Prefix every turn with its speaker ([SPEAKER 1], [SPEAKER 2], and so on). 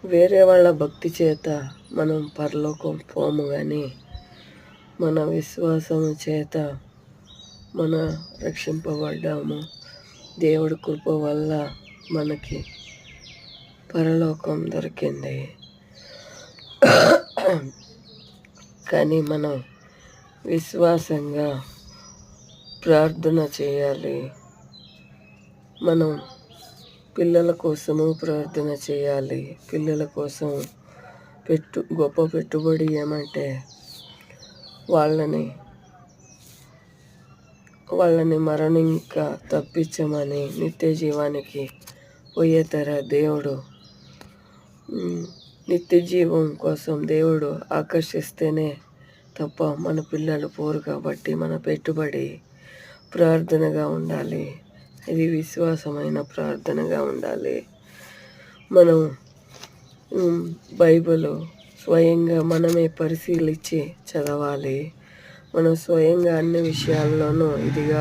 [SPEAKER 1] వేరే వాళ్ళ భక్తి చేత మనం పరలోకం పోము కానీ మన విశ్వాసము చేత మన రక్షింపబడ్డాము. దేవుడి కృప వల్ల మనకి పరలోకం దొరికింది. కానీ మనం విశ్వాసంగా ప్రార్థన చేయాలి. మనం పిల్లల కోసము ప్రార్థన చేయాలి. పిల్లల కోసం గొప్ప పెట్టుబడి ఏమంటే వాళ్ళని మరణింక తప్పించమని నిత్య జీవానికి పోయేతర దేవుడు నిత్య జీవం కోసం దేవుడు ఆకర్షిస్తేనే తప్ప మన పిల్లలు పోరు. కాబట్టి మన పెట్టుబడి ప్రార్థనగా ఉండాలి. ఇది విశ్వాసమైన ప్రార్థనగా ఉండాలి. మనం బైబిల్ స్వయంగా మనమే పరిశీలించి చదవాలి. మనం స్వయంగా అన్ని విషయాల్లోనూ ఇదిగా